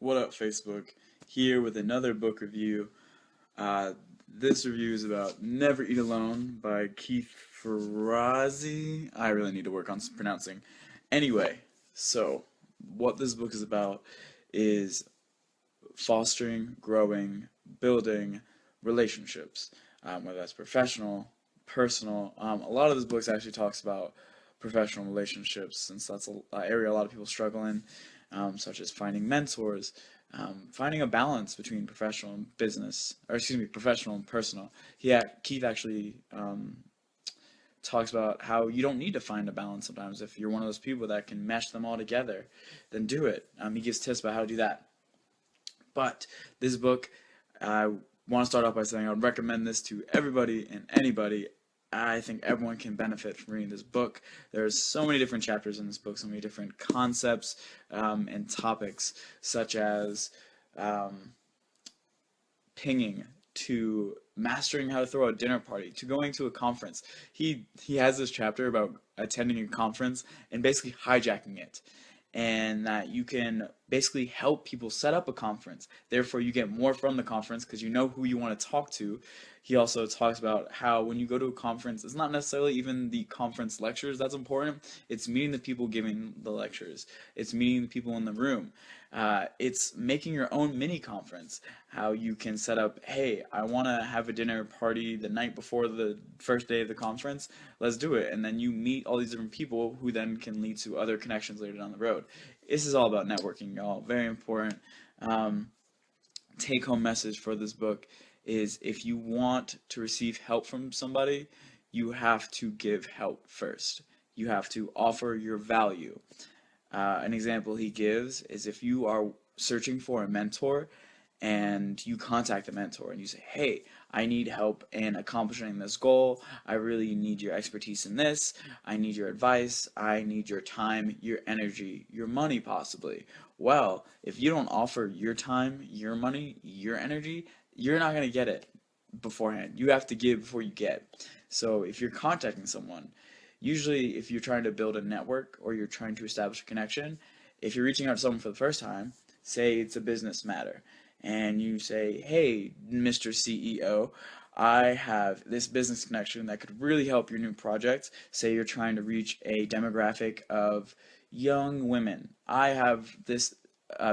What up, Facebook? Here with another book review. This review is about Never Eat Alone by Keith Ferrazzi. I really need to work on pronouncing. Anyway, so what this book is about is fostering, growing, building relationships, whether that's professional, personal. A lot of this book actually talks about professional relationships, since that's an area a lot of people struggle in, such as finding mentors, finding a balance between professional and business, or excuse me, professional and personal. Keith actually talks about how you don't need to find a balance sometimes. If you're one of those people that can mesh them all together, then do it. He gives tips about how to do that. But this book, I want to start off by saying I would recommend this to everybody and anybody. I think everyone can benefit from reading this book. There's so many different chapters in this book, so many different concepts and topics, such as pinging, to mastering how to throw a dinner party, to going to a conference. He has this chapter about attending a conference and basically hijacking it, and that you can basically help people set up a conference. Therefore, you get more from the conference because you know who you want to talk to. He also talks about how when you go to a conference, it's not necessarily even the conference lectures that's important. It's meeting the people giving the lectures. It's meeting the people in the room. It's making your own mini conference. How you can set up, hey, I want to have a dinner party the night before the first day of the conference. Let's do it. And then you meet all these different people who then can lead to other connections later down the road. This is all about networking, y'all. Very important. Take home message for this book is, if you want to receive help from somebody, you have to give help first. You have to offer your value. An example he gives is, if you are searching for a mentor and you contact the mentor and you say, hey, I need help in accomplishing this goal. I really need your expertise in this. I need your advice. I need your time, your energy, your money, possibly. Well, if you don't offer your time, your money, your energy, you're not going to get it beforehand. You have to give before you get. So if you're contacting someone, usually if you're trying to build a network or you're trying to establish a connection, if you're reaching out to someone for the first time, say it's a business matter, and you say, hey, Mr. CEO, I have this business connection that could really help your new project. Say you're trying to reach a demographic of young women. I have this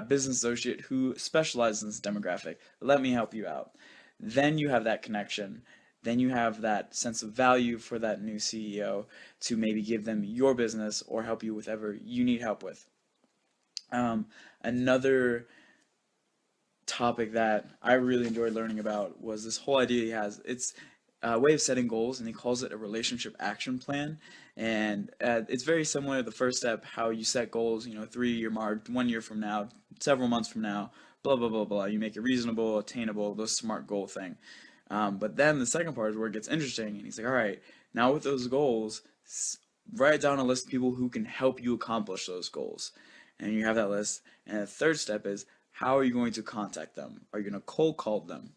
business associate who specializes in this demographic. Let me help you out. Then you have that connection. Then you have that sense of value for that new CEO to maybe give them your business or help you with whatever you need help with. Another topic that I really enjoyed learning about was this whole idea he has. It's a way of setting goals, and he calls it a relationship action plan. And it's very similar to the first step, how you set goals, 3 year mark, 1 year from now, several months from now, blah, blah, blah, blah. You make it reasonable, attainable, those SMART goal thing. But then the second part is where it gets interesting, and he's like, all right, now with those goals, write down a list of people who can help you accomplish those goals. And you have that list. And the third step is, how are you going to contact them? Are you going to cold call them?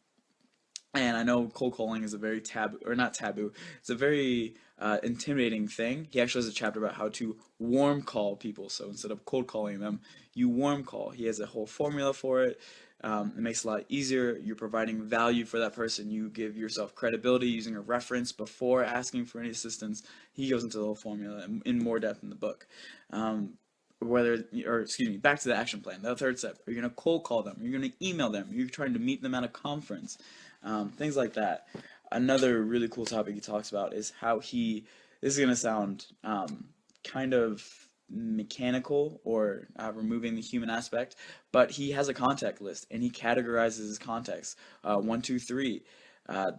And I know cold calling is a very taboo, or not taboo, it's a very intimidating thing. He actually has a chapter about how to warm call people. So instead of cold calling them, you warm call. He has a whole formula for it. It makes it a lot easier. You're providing value for that person. You give yourself credibility using a reference before asking for any assistance. He goes into the whole formula in more depth in the book. Back to the action plan. The third step: are you going to cold call them? Are you going to email them? Are you trying to meet them at a conference? Things like that. Another really cool topic he talks about is how this is going to sound kind of mechanical, or removing the human aspect, but he has a contact list and he categorizes his contacts, one, two, three,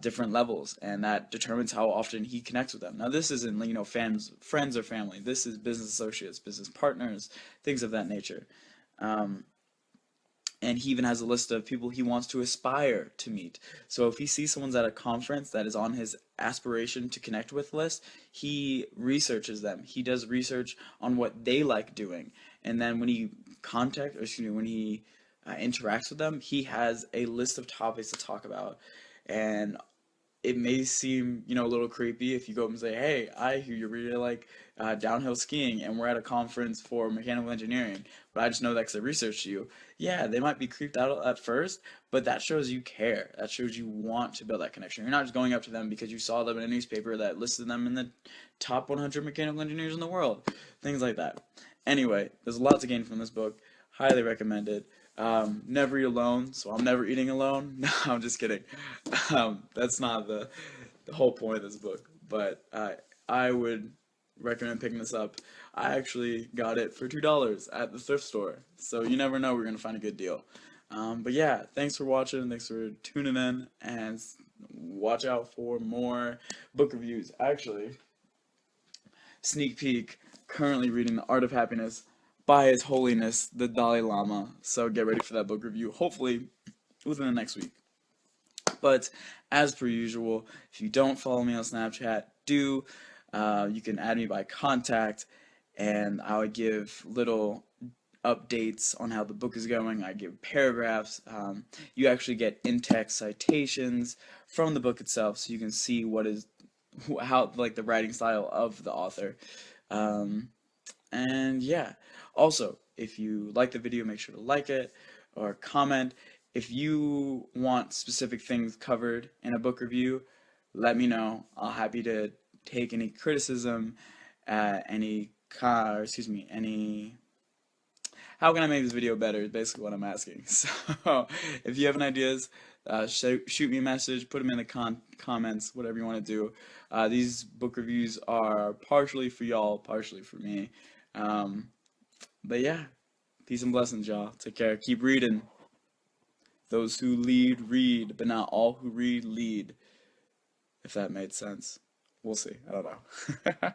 different levels, and that determines how often he connects with them. Now, this isn't, friends or family. This is business associates, business partners, things of that nature. And he even has a list of people he wants to aspire to meet. So if he sees someone's at a conference that is on his aspiration to connect with list, he researches them. He does research on what they like doing. And then when he interacts with them, he has a list of topics to talk about. And it may seem, a little creepy if you go up and say, "Hey, I hear you really like downhill skiing, and we're at a conference for mechanical engineering, but I just know that because I researched you." Yeah, they might be creeped out at first, but that shows you care. That shows you want to build that connection. You're not just going up to them because you saw them in a newspaper that listed them in the top 100 mechanical engineers in the world. Things like that. Anyway, there's a lot to gain from this book. Highly recommend it. Never eat alone, so I'm never eating alone. No, I'm just kidding. That's not the whole point of this book, but I would recommend picking this up. I actually got it for $2 at the thrift store, so you never know, we're gonna find a good deal. But yeah, thanks for watching, thanks for tuning in, and watch out for more book reviews. Actually, sneak peek, currently reading The Art of Happiness by His Holiness the Dalai Lama, so get ready for that book review, hopefully within the next week. But as per usual, if you don't follow me on Snapchat, do. You can add me by contact, and I would give little updates on how the book is going. I give paragraphs. You actually get in-text citations from the book itself, so you can see how like the writing style of the author. Um, and yeah, also, if you like the video, make sure to like it or comment. If you want specific things covered in a book review, let me know. I'll happy to take any criticism, any how can I make this video better is basically what I'm asking. So if you have any ideas, shoot me a message, put them in the comments, whatever you want to do. These book reviews are partially for y'all, partially for me. Um, but yeah, peace and blessings, y'all. Take care. Keep reading. Those who lead, read, but not all who read, lead. If that made sense. We'll see. I don't know.